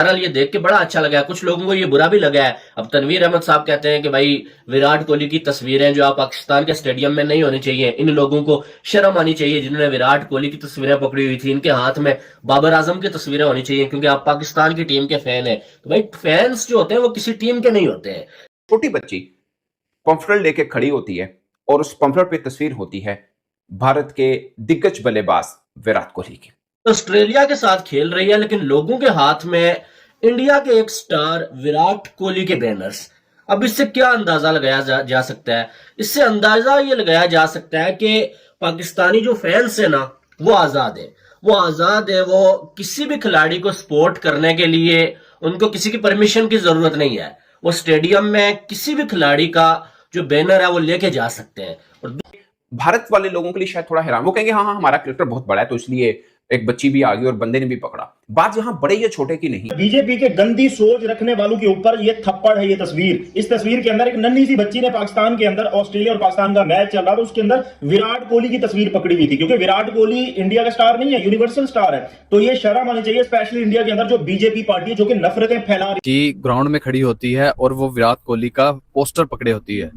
बहरहाल ये देख के बड़ा अच्छा लगा है, कुछ लोगों को ये बुरा भी लगा है। अब तनवीर अहमद साहब कहते हैं कि भाई विराट कोहली की तस्वीरें जो आप पाकिस्तान के स्टेडियम में नहीं होनी चाहिए, इन लोगों को शर्म आनी चाहिए जिन्होंने विराट कोहली की तस्वीरें पकड़ी हुई थी, इनके हाथ में बाबर आजम की तस्वीरें होनी चाहिए क्योंकि आप पाकिस्तान की टीम के फैन है। तो भाई फैंस जो होते हैं वो किसी टीम के नहीं होते हैं। छोटी बच्ची पंफलेट लेके खड़ी होती है और उस पंफलेट पे तस्वीर होती है भारत के दिग्गज बल्लेबाज विराट कोहली की। ऑस्ट्रेलिया के साथ खेल रही है लेकिन लोगों के हाथ में इंडिया के एक स्टार विराट कोहली के बैनर्स। अब इससे क्या अंदाजा लगाया जा सकता है? इससे अंदाजा ये लगाया जा सकता है कि पाकिस्तानी जो फैंस है ना वो आजाद है। वो आजाद है, वो किसी भी खिलाड़ी को सपोर्ट करने के लिए उनको किसी की परमिशन की जरूरत नहीं है। वो स्टेडियम में किसी भी खिलाड़ी का जो बैनर है वो लेके जा सकते हैं। और भारत वाले लोगों के लिए शायद थोड़ा हैरान, वो कहेंगे हाँ हाँ हमारा क्रिकेटर बहुत बड़ा है तो इसलिए एक बच्ची भी आ गई और बंदे ने भी पकड़ा। बात यहां बड़े या छोटे की नहीं। बीजेपी के गंदी सोच रखने वालों के ऊपर ये थप्पड़ है। ये तस्वीर, इस तस्वीर के अंदर एक नन्ही सी बच्ची ने पाकिस्तान के अंदर, ऑस्ट्रेलिया और पाकिस्तान का मैच चल रहा था, उसके अंदर विराट कोहली की तस्वीर पकड़ी हुई थी क्योंकि विराट कोहली इंडिया का स्टार नहीं है, यूनिवर्सल स्टार है। तो ये शर्म आनी चाहिए स्पेशली इंडिया के अंदर जो बीजेपी पार्टी है जो कि नफरतें फैला रही कि ग्राउंड में खड़ी होती है और वो विराट कोहली का पोस्टर पकड़े होती है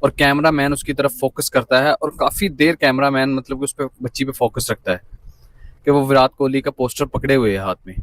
और कैमरा मैन उसकी तरफ फोकस करता है और काफी देर कैमरा मैन मतलब कि उस पर बच्ची पे फोकस रखता है कि वो विराट कोहली का पोस्टर पकड़े हुए है हाथ में।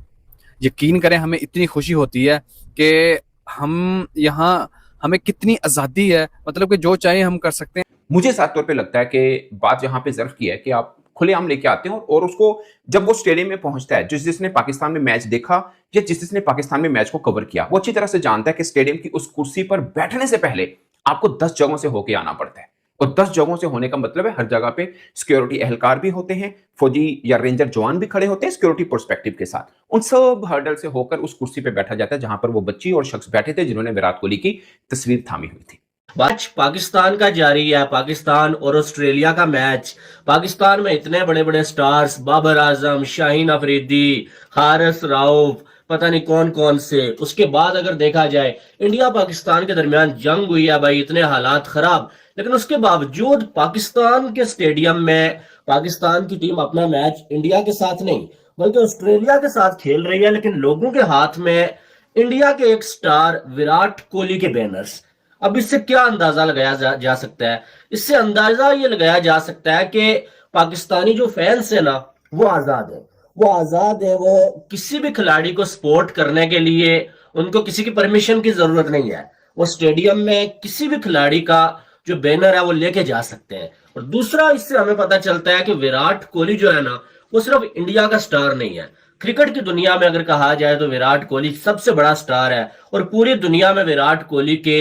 यकीन करें हमें इतनी खुशी होती है कि हम यहाँ, हमें कितनी आजादी है, मतलब कि जो चाहे हम कर सकते हैं। मुझे साफ तौर पे लगता है कि बात यहाँ पे जर्फ की है कि आप खुलेआम लेके आते हैं और उसको जब वो स्टेडियम में पहुंचता है, जिसने पाकिस्तान में मैच देखा या जिसने पाकिस्तान में मैच को कवर किया, वो अच्छी तरह से जानता है कि स्टेडियम की उस कुर्सी पर बैठने से पहले आपको 10 जगहों से होके आना पड़ता है। और 10 जगहों से होने का मतलब है हर जगह पे सिक्योरिटी एहलकार भी होते हैं, फौजी या रेंजर जवान भी खड़े होते हैं सिक्योरिटी पर्सपेक्टिव के साथ। उन सब हर्डल से होकर उस कुर्सी पे बैठा जाता है जहां पर वो बच्ची और शख्स बैठे थे जिन्होंने विराट कोहली की तस्वीर थामी हुई थी। मैच पाकिस्तान का जारी है, पाकिस्तान और ऑस्ट्रेलिया का मैच। पाकिस्तान में इतने बड़े बड़े स्टार्स, बाबर आजम, शाहीन अफरीदी, हारिस राउफ, पता नहीं कौन कौन से। उसके बाद अगर देखा जाए इंडिया पाकिस्तान के दरमियान जंग हुई है भाई, इतने हालात खराब, लेकिन उसके बावजूद पाकिस्तान के स्टेडियम में पाकिस्तान की टीम अपना मैच इंडिया के साथ नहीं बल्कि ऑस्ट्रेलिया के साथ खेल रही है, लेकिन लोगों के हाथ में इंडिया के एक स्टार विराट कोहली के बैनर्स। अब इससे क्या अंदाजा लगाया जा सकता है? इससे अंदाजा ये लगाया जा सकता है कि पाकिस्तानी जो फैंस है ना वो आजाद है। वो आजाद है, वो किसी भी खिलाड़ी को सपोर्ट करने के लिए उनको किसी की परमिशन की जरूरत नहीं है। वो स्टेडियम में किसी भी खिलाड़ी का जो बैनर है वो लेके जा सकते हैं। और दूसरा, इससे हमें पता चलता है कि विराट कोहली जो है ना वो सिर्फ इंडिया का स्टार नहीं है। क्रिकेट की दुनिया में अगर कहा जाए तो विराट कोहली सबसे बड़ा स्टार है और पूरी दुनिया में विराट कोहली के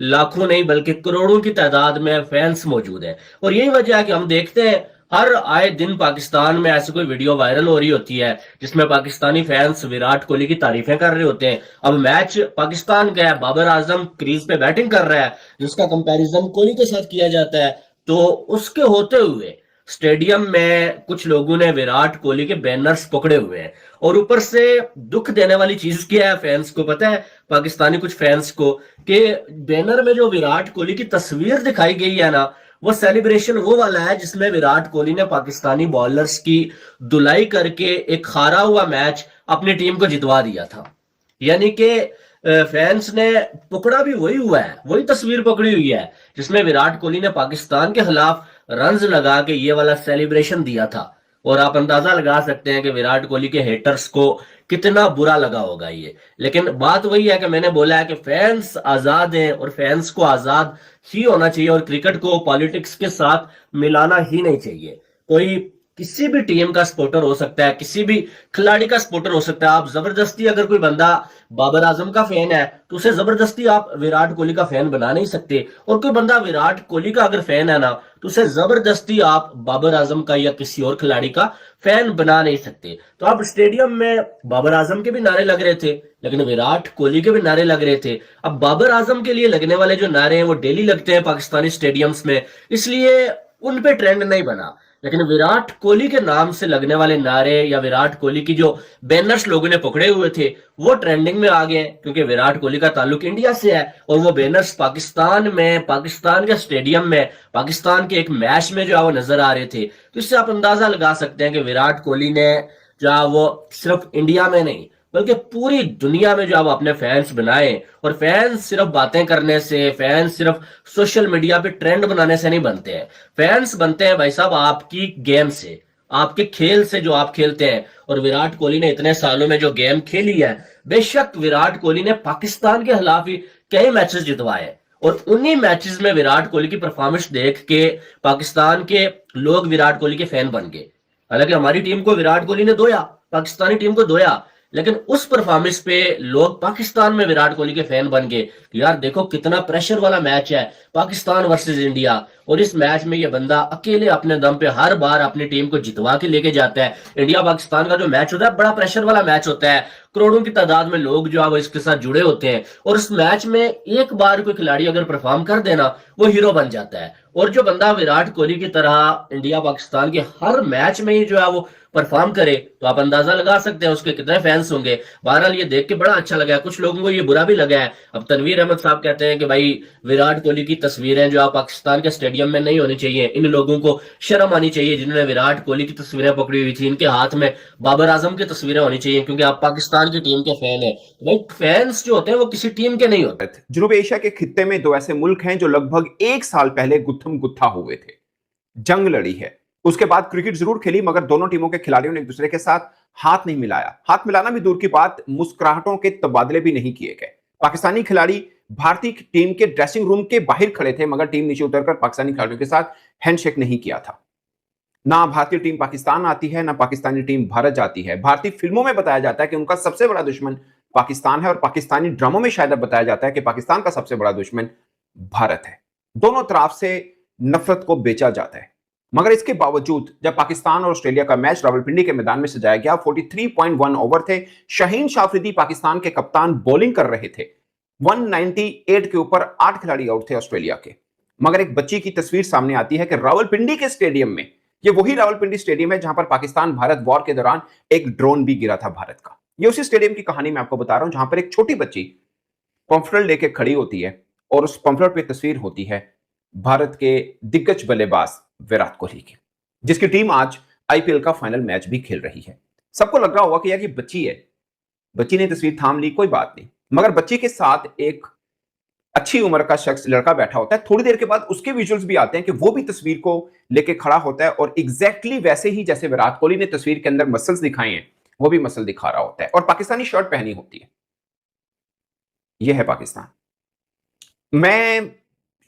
लाखों नहीं बल्कि करोड़ों की तादाद में फैंस मौजूद है। और यही वजह है कि हम देखते हैं हर आए दिन पाकिस्तान में ऐसी कोई वीडियो वायरल हो रही होती है जिसमें पाकिस्तानी फैंस विराट कोहली की तारीफें कर रहे होते हैं। अब मैच पाकिस्तान का है, बाबर आजम क्रीज पे बैटिंग कर रहा है जिसका कंपैरिजन कोहली के साथ किया जाता है, तो उसके होते हुए स्टेडियम में कुछ लोगों ने विराट कोहली के बैनर्स पकड़े हुए हैं। और ऊपर से दुख देने वाली चीज क्या है फैंस को पता है, पाकिस्तानी कुछ फैंस को, कि बैनर में जो विराट कोहली की तस्वीर दिखाई गई है ना वो सेलिब्रेशन वो वाला है जिसमें विराट कोहली ने पाकिस्तानी बॉलर्स की धुलाई करके एक हारा हुआ मैच अपनी टीम को जितवा दिया था। यानी कि फैंस ने पकड़ा भी वही हुआ है, वही तस्वीर पकड़ी हुई है जिसमें विराट कोहली ने पाकिस्तान के खिलाफ रन्स लगा के ये वाला सेलिब्रेशन दिया था। और आप अंदाजा लगा सकते हैं कि विराट कोहली के हेटर्स को कितना बुरा लगा होगा ये। लेकिन बात वही है कि मैंने बोला है कि फैंस आजाद हैं और फैंस को आजाद ही होना चाहिए और क्रिकेट को पॉलिटिक्स के साथ मिलाना ही नहीं चाहिए। कोई किसी भी टीम का सपोर्टर हो सकता है, किसी भी खिलाड़ी का सपोर्टर हो सकता है। आप जबरदस्ती, अगर कोई बंदा बाबर आजम का फैन है तो उसे जबरदस्ती आप विराट कोहली का फैन बना नहीं सकते, और कोई बंदा विराट कोहली का अगर फैन है ना तो उसे जबरदस्ती आप बाबर आजम का या किसी और खिलाड़ी का फैन बना नहीं सकते। तो आप स्टेडियम में बाबर आजम के भी नारे लग रहे थे लेकिन विराट कोहली के भी नारे लग रहे थे। अब बाबर आजम के लिए लगने वाले जो नारे हैं वो डेली लगते हैं पाकिस्तानी स्टेडियम्स में, इसलिए उन पे ट्रेंड नहीं बना। लेकिन विराट कोहली के नाम से लगने वाले नारे या विराट कोहली की जो बैनर्स लोगों ने पकड़े हुए थे वो ट्रेंडिंग में आ गए क्योंकि विराट कोहली का ताल्लुक इंडिया से है और वो बैनर्स पाकिस्तान में, पाकिस्तान के स्टेडियम में, पाकिस्तान के एक मैच में जो है वो नजर आ रहे थे। तो इससे आप अंदाजा लगा सकते हैं कि विराट कोहली ने जो है वो सिर्फ इंडिया में नहीं बल्कि पूरी दुनिया में जो आप अपने फैंस बनाए, और फैंस सिर्फ बातें करने से, फैंस सिर्फ सोशल मीडिया पे ट्रेंड बनाने से नहीं बनते हैं। फैंस बनते हैं भाई साहब आपकी गेम से, आपके खेल से जो आप खेलते हैं। और विराट कोहली ने इतने सालों में जो गेम खेली है, बेशक विराट कोहली ने पाकिस्तान के खिलाफ ही कई मैचेस जितवाए, और उन्हीं मैचेस में विराट कोहली की परफॉर्मेंस देख के पाकिस्तान के लोग विराट कोहली के फैन बन गए। हालांकि हमारी टीम को विराट कोहली ने धोया, पाकिस्तानी टीम को धोया, लेकिन उस परफॉर्मेंस पे लोग पाकिस्तान में विराट कोहली के फैन बन गए कि यार देखो कितना प्रेशर वाला मैच है, पाकिस्तान वर्सेस इंडिया, और इस मैच में ये बंदा अकेले अपने दम पे हर बार अपनी टीम को जितवा के लेके जाता है। इंडिया पाकिस्तान का जो मैच होता है बड़ा प्रेशर वाला मैच होता है, करोड़ों की तादाद में लोग जो है वो इसके साथ जुड़े होते हैं, और उस मैच में एक बार कोई खिलाड़ी अगर परफॉर्म कर देना वो हीरो बन जाता है। और जो बंदा विराट कोहली की तरह इंडिया पाकिस्तान के हर मैच में ही जो है वो परफॉर्म करे, तो आप अंदाजा लगा सकते हैं उसके कितने फैंस होंगे। बहरहाल ये देख के बड़ा अच्छा लगा है, कुछ लोगों को ये बुरा भी लगा है। अब तनवीर अहमद साहब कहते हैं कि भाई विराट कोहली की तस्वीरें जो आप पाकिस्तान के स्टेडियम में नहीं होनी चाहिए, इन लोगों को शर्म आनी चाहिए जिन्होंने विराट कोहली की तस्वीरें पकड़ी हुई थी, इनके हाथ में बाबर आजम की तस्वीरें होनी चाहिए, क्योंकि आप पाकिस्तान की टीम के फैन है। तो भाई फैंस जो होते हैं वो किसी टीम के नहीं होते। जनूब एशिया के खित्ते में दो ऐसे मुल्क हैं जो लगभग 1 साल पहले गुत्थम गुत्था हुए थे, जंग लड़ी है। उसके बाद क्रिकेट जरूर खेली, मगर दोनों टीमों के खिलाड़ियों ने एक दूसरे के साथ हाथ नहीं मिलाया। हाथ मिलाना भी दूर की बात, मुस्कुराहटों के तबादले भी नहीं किए गए। पाकिस्तानी खिलाड़ी भारतीय टीम के ड्रेसिंग रूम के बाहर खड़े थे, मगर टीम नीचे उतरकर पाकिस्तानी खिलाड़ियों के साथ हैंडशेक नहीं किया था। ना भारतीय टीम पाकिस्तान आती है, ना पाकिस्तानी टीम भारत जाती है। भारतीय फिल्मों में बताया जाता है कि उनका सबसे बड़ा दुश्मन पाकिस्तान है, और पाकिस्तानी ड्रामों में शायद बताया जाता है कि पाकिस्तान का सबसे बड़ा दुश्मन भारत है। दोनों तरफ से नफरत को बेचा जाता है। मगर इसके बावजूद जब पाकिस्तान और ऑस्ट्रेलिया का मैच रावलपिंडी के मैदान में सजाया गया, 43.1 ओवर थे, शाहीन शाह अफरीदी पाकिस्तान के कप्तान बॉलिंग कर रहे थे। 198 के ऊपर 8 खिलाड़ी आउट थे ऑस्ट्रेलिया के। मगर एक बच्ची की तस्वीर सामने आती है कि रावलपिंडी के स्टेडियम में, ये वही रावलपिंडी स्टेडियम है जहां पर पाकिस्तान भारत वॉर के दौरान एक ड्रोन भी गिरा था भारत का। ये उसी स्टेडियम की कहानी मैं आपको बता रहा हूं जहां पर एक छोटी बच्ची पंफलेट लेके खड़ी होती है, और उस पंफलेट पे तस्वीर होती है भारत के दिग्गज बल्लेबाज विराट कोहली की, जिसकी टीम आज आईपीएल का फाइनल मैच भी खेल रही है। सबको लग रहा होगा कि यार ये बच्ची है, बच्ची ने तस्वीर थाम ली, कोई बात नहीं, मगर बच्ची के साथ एक अच्छी उम्र का शख्स लड़का बैठा होता है। थोड़ी देर के बाद उसके विजुअल्स भी आते हैं कि वो भी तस्वीर को लेके खड़ा होता है, और एग्जैक्टली वैसे ही जैसे विराट कोहली ने तस्वीर के अंदर मसल्स दिखाए हैं, वो भी मसल दिखा रहा होता है, और पाकिस्तानी शर्ट पहनी होती है। यह है पाकिस्तान। मैं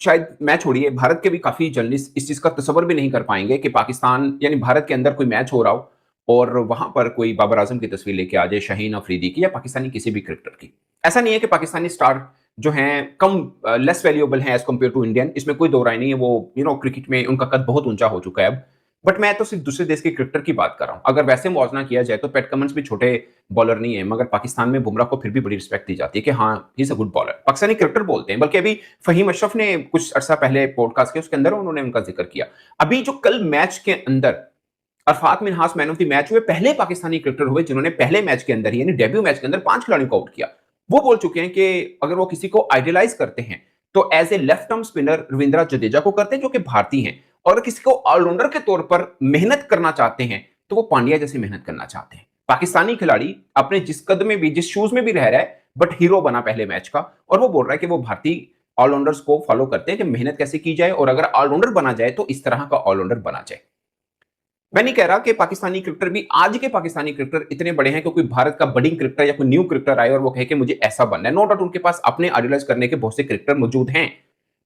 शायद मैच छोड़िए, भारत के भी काफी जर्नलिस्ट इस चीज का तस्वर भी नहीं कर पाएंगे कि पाकिस्तान यानी भारत के अंदर कोई मैच हो रहा हो और वहां पर कोई बाबर आजम की तस्वीर लेके आ जाए, शाहीन अफरीदी की या पाकिस्तानी किसी भी क्रिकेटर की। ऐसा नहीं है कि पाकिस्तानी स्टार जो हैं कम लेस वैल्यूएबल हैं एज कम्पेयर टू इंडियन, इसमें कोई दो राय नहीं है। वो क्रिकेट में उनका कद बहुत ऊंचा हो चुका है अब। बट मैं तो सिर्फ दूसरे देश के क्रिकेटर की बात कर रहा हूं। अगर वैसे मुआवजा किया जाए तो पैट कमिंस भी छोटे बॉलर नहीं है, मगर पाकिस्तान में बुमराह को फिर भी बड़ी रिस्पेक्ट दी जाती है कि हाँ he is a good bowler. Pakistani cricketer बोलते हैं, बल्कि अभी फहीम अशरफ ने कुछ अर्सा पहले पॉडकास्ट किया, उसके अंदर उन्होंने उनका जिक्र किया। अभी जो कल मैच के अंदर Arafat Minhas man of the match हुए, पहले पाकिस्तानी क्रिकेटर हुए जिन्होंने पहले मैच के अंदर यानी डेब्यू मैच के अंदर 5 खिलाड़ियों को आउट किया। वो बोल चुके हैं कि अगर वो किसी को आइडियलाइज करते हैं तो as a left arm spinner Ravindra Jadeja को करते हैं जो कि भारतीय हैं, और किसी को ऑलराउंडर के तौर पर मेहनत करना चाहते हैं तो वो पांड्या जैसी मेहनत करना चाहते हैं। पाकिस्तानी खिलाड़ी अपने जिस कद में भी, जिस शूज में भी रह रहा है, बट हीरो बना पहले मैच का, और वो बोल रहा है कि वो भारतीय ऑलराउंडर्स को फॉलो करते हैं कि मेहनत कैसे की जाए, और अगर ऑलराउंडर बना जाए तो इस तरह का ऑलराउंडर बना जाए। मैं नहीं कह रहा कि पाकिस्तानी क्रिकेटर भी, आज के पाकिस्तानी क्रिकेटर इतने बड़े हैं कि कोई भारत का बडिंग क्रिकेटर या कोई न्यू क्रिकेटर आए और वो कहे कि मुझे ऐसा बनना है। नो डाउट उनके पास अपने आइडलाइज करने के बहुत से क्रिकेटर मौजूद हैं,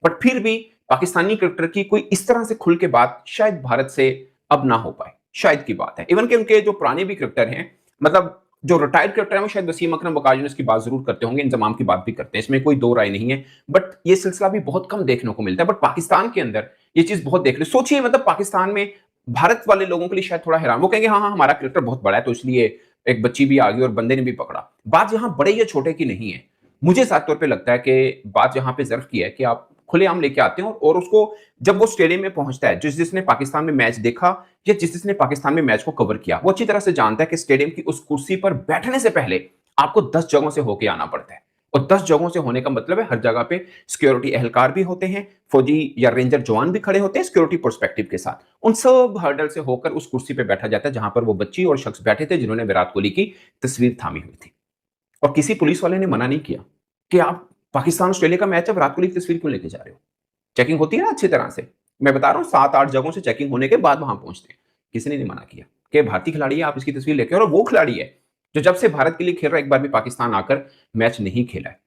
बट फिर भी पाकिस्तानी क्रिकेटर की कोई इस तरह से खुल के बात शायद भारत से अब ना हो पाए, शायद की बात है। इवन के उनके जो पुराने भी क्रिकेटर हैं, मतलब जो रिटायर्ड क्रिकेटर हैं, वो शायद वसीम अकरम वकास यूनुस की बात जरूर करते होंगे, इंजमाम की बात भी करते हैं, इसमें कोई दो राय नहीं है। बट ये सिलसिला भी बहुत कम देखने को मिलता है। बट पाकिस्तान के अंदर ये चीज बहुत देख रहे। सोचिए, मतलब पाकिस्तान में भारत वाले लोगों के लिए शायद थोड़ा हैरान, वो कहेंगे हाँ हाँ हमारा क्रिकेटर बहुत बड़ा है तो इसलिए एक बच्ची भी आ गई और बंदे ने भी पकड़ा। बात यहां बड़े या छोटे की नहीं है। मुझे साफ तौर पे लगता है कि बात यहां पे जर्फ की है कि आप खुलेआम लेके आते हैं, और उसको जब वो स्टेडियम में पहुंचता है, जिसने पाकिस्तान में मैच देखा या जिसने पाकिस्तान में मैच को कवर किया, वो अच्छी तरह से जानता है कि स्टेडियम की उस कुर्सी पर बैठने से पहले आपको 10 जगहों से होके आना पड़ता है। और 10 जगहों से होने का मतलब है हर जगह पे सिक्योरिटी एहलकार भी होते हैं, फौजी या रेंजर जवान भी खड़े होते हैं सिक्योरिटी पर्सपेक्टिव के साथ। उन सब हर्डल से होकर उस कुर्सी पे बैठा जाता है जहां पर वो बच्ची और शख्स बैठे थे जिन्होंने विराट कोहली की तस्वीर थामी हुई थी। और किसी पुलिस वाले ने मना नहीं किया कि आप पाकिस्तान ऑस्ट्रेलिया का मैच है, विराट कोहली की तस्वीर क्यों लेके जा रहे हो? चेकिंग होती है ना अच्छी तरह से। मैं बता रहा हूँ 7-8 जगहों से चेकिंग होने के बाद वहां पहुंचते हैं। किसी ने नहीं मना किया कि भारतीय खिलाड़ी है, आप इसकी तस्वीर लेके आओ। और वो खिलाड़ी है जो जब से भारत के लिए खेल रहा है, एक बार भी पाकिस्तान आकर मैच नहीं खेला है।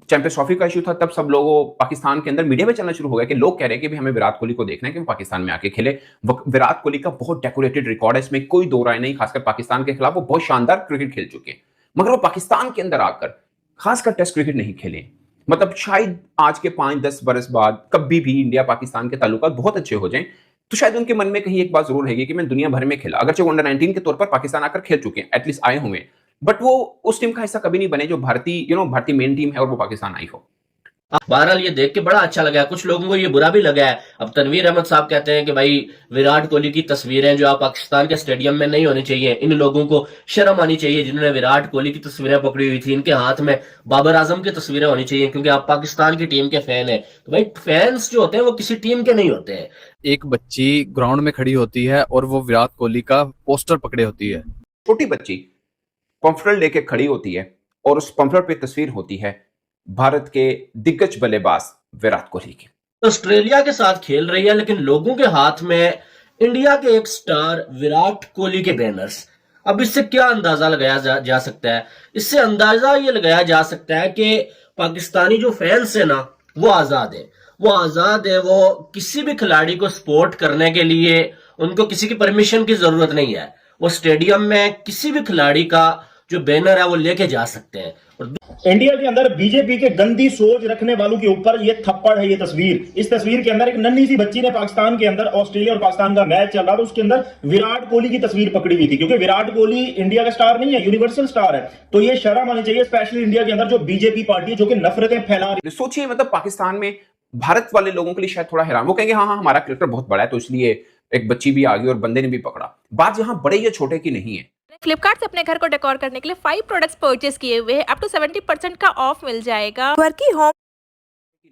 चैंपियंस ट्रॉफी का इशू था, तब सब लोगों पाकिस्तान के अंदर मीडिया में चलना शुरू हो गया कि लोग कह रहे हैं कि भी हमें विराट कोहली को देखना है कि वो पाकिस्तान में आके खेले। विराट कोहली का बहुत डेकोरेटेड रिकॉर्ड है, इसमें कोई दो राय नहीं। खासकर पाकिस्तान के खिलाफ वो बहुत शानदार क्रिकेट खेल चुके हैं, मगर वो पाकिस्तान के अंदर आकर खासकर टेस्ट क्रिकेट नहीं खेले। मतलब शायद आज के 5-10 बरस बाद कभी भी इंडिया पाकिस्तान के ताल्लुकात बहुत अच्छे हो जाएं, तो शायद उनके मन में कहीं एक बात जरूर रहेगी कि मैं दुनिया भर में खेला। अगरचे वो अंडर 19 के तौर पर पाकिस्तान आकर खेल चुके हैं, एटलीस्ट आए हुए, बट वो उस टीम का हिस्सा कभी नहीं बने जो भारतीय भारतीय मेन टीम है और वो पाकिस्तान आई हो। बहरहाल ये देख के बड़ा अच्छा लगा है। कुछ लोगों को ये बुरा भी लगा है। अब तनवीर अहमद साहब कहते हैं कि भाई विराट कोहली की तस्वीरें जो आप पाकिस्तान के स्टेडियम में नहीं होनी चाहिए, इन लोगों को शर्म आनी चाहिए जिन्होंने विराट कोहली की तस्वीरें पकड़ी हुई थी। इनके हाथ में बाबर आजम की तस्वीरें होनी चाहिए क्योंकि आप पाकिस्तान की टीम के फैन है। तो भाई फैंस जो होते हैं वो किसी टीम के नहीं होते हैं। एक बच्ची ग्राउंड में खड़ी होती है और वो विराट कोहली का पोस्टर पकड़े होती है। छोटी बच्ची पंफलेट लेके खड़ी होती है और उस पंफलेट पे तस्वीर होती है भारत के दिग्गज बल्लेबाज विराट कोहली की। ऑस्ट्रेलिया के साथ खेल रही है लेकिन लोगों के हाथ में इंडिया के एक स्टार विराट कोहली के बैनर्स। अब इससे क्या अंदाजा लगाया जा सकता है? इससे अंदाजा ये लगाया जा सकता है कि पाकिस्तानी जो फैंस है ना वो आजाद है। वो किसी भी खिलाड़ी को सपोर्ट करने के लिए उनको किसी की परमिशन की जरूरत नहीं है। वो स्टेडियम में किसी भी खिलाड़ी का जो बैनर है वो लेके जा सकते हैं। और इंडिया के अंदर बीजेपी के गंदी सोच रखने वालों के ऊपर ये थप्पड़ है, ये तस्वीर। इस तस्वीर के अंदर एक नन्ही सी बच्ची ने पाकिस्तान के अंदर ऑस्ट्रेलिया और पाकिस्तान का मैच चल रहा था, उसके अंदर विराट कोहली की तस्वीर पकड़ी हुई थी क्योंकि विराट कोहली इंडिया का स्टार नहीं है, यूनिवर्सल स्टार है। तो ये शर्म आनी चाहिए स्पेशली इंडिया के अंदर जो बीजेपी पार्टी है जो कि नफरतें फैला रही है। सोचिए, मतलब पाकिस्तान में भारत वाले लोगों के लिए शायद थोड़ा हैरान, वो कहेंगे हाँ हमारा क्रिकेटर बहुत बड़ा है तो इसलिए एक बच्ची भी आ गई और बंदे ने भी पकड़ा। बात यहाँ बड़े या छोटे की नहीं है। फ्लिपकार्ट से अपने घर को डेकोर करने के लिए 5 प्रोडक्ट्स परचेज किए हुए अप टू 70% का ऑफ मिल जाएगा। वर्की होम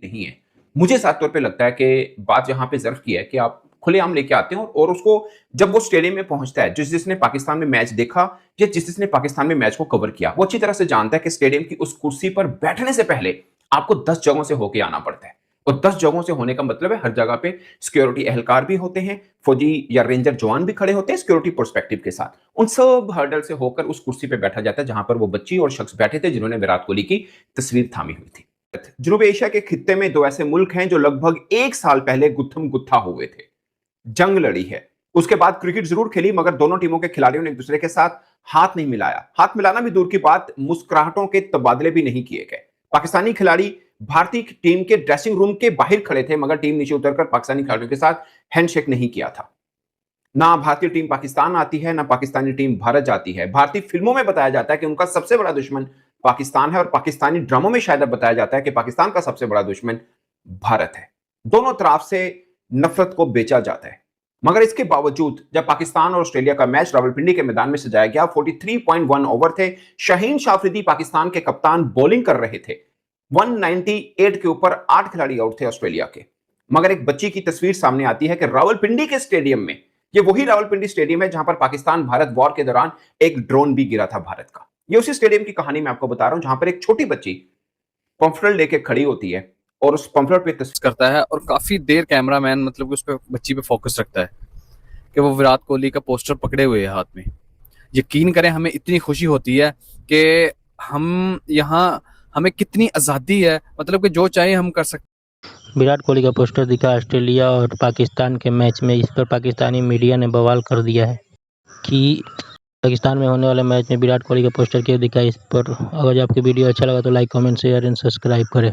नहीं है। मुझे साफ तौर पे लगता है कि बात यहाँ पे जर्फ की है कि आप खुलेआम लेके आते हैं और उसको जब वो स्टेडियम में पहुंचता है, जिसने पाकिस्तान में मैच देखा या जिसने पाकिस्तान में मैच को कवर किया, वो अच्छी तरह से जानता है कि स्टेडियम की उस कुर्सी पर बैठने से पहले आपको 10 जगहों से होके आना पड़ता है। और 10 जगहों से होने का मतलब है हर जगह पे सिक्योरिटी एहलकार भी होते हैं, फौजी या रेंजर जवान भी खड़े होते हैं सिक्योरिटी पर्सपेक्टिव के साथ। उन सब हर्डल से होकर उस कुर्सी पे बैठा जाता है जहां पर वो बच्ची और शख्स बैठे थे जिन्होंने विराट कोहली की तस्वीर थामी हुई थी। जनूबी एशिया के खित्ते में 2 ऐसे मुल्क हैं जो लगभग 1 साल पहले गुत्थम गुत्था हुए थे, जंग लड़ी है। उसके बाद क्रिकेट जरूर खेली मगर दोनों टीमों के खिलाड़ियों ने एक दूसरे के साथ हाथ नहीं मिलाया। हाथ मिलाना भी दूर की बात, मुस्कुराहटों के तबादले भी नहीं किए गए। पाकिस्तानी खिलाड़ी भारतीय टीम के ड्रेसिंग रूम के बाहर खड़े थे मगर टीम नीचे उतरकर पाकिस्तानी खिलाड़ियों के साथ हैंडशेक नहीं किया था। ना भारतीय टीम पाकिस्तान आती है ना पाकिस्तानी टीम भारत जाती है। भारतीय फिल्मों में बताया जाता है कि उनका सबसे बड़ा दुश्मन पाकिस्तान है और पाकिस्तानी ड्रामों में शायद बताया जाता है कि पाकिस्तान का सबसे बड़ा दुश्मन भारत है। दोनों तरफ से नफरत को बेचा जाता है। मगर इसके बावजूद जब पाकिस्तान और ऑस्ट्रेलिया का मैच रावलपिंडी के मैदान में सजाया गया, 43.1 ओवर थे। शाहीन शाह अफरीदी पाकिस्तान के कप्तान बॉलिंग कर रहे थे। 198 के ऊपर 8 खिलाड़ी आउट थे ऑस्ट्रेलिया के। मगर एक बच्ची की तस्वीर सामने आती है कि रावलपिंडी के स्टेडियम में, ये वही रावलपिंडी स्टेडियम है जहां पर पाकिस्तान भारत वॉर के दौरान एक ड्रोन भी गिरा था भारत का। ये उसी स्टेडियम की कहानी मैं आपको बता रहा हूं जहां पर एक छोटी बच्ची पंफलेट लेके खड़ी होती है और उस पंफलेट पे तस्वीर करता है और काफी देर कैमरामैन मतलब कि उस पे बच्ची पे फोकस रखता है कि वो विराट कोहली का पोस्टर पकड़े हुए है हाथ में। यकीन करें हमें इतनी खुशी होती है कि हम यहाँ, हमें कितनी आज़ादी है, मतलब कि जो चाहे हम कर सकते। विराट कोहली का पोस्टर दिखा ऑस्ट्रेलिया और पाकिस्तान के मैच में। इस पर पाकिस्तानी मीडिया ने बवाल कर दिया है कि पाकिस्तान में होने वाले मैच में विराट कोहली का पोस्टर क्यों दिखा। इस पर अगर आपको वीडियो अच्छा लगा तो like, comment, share and subscribe करें।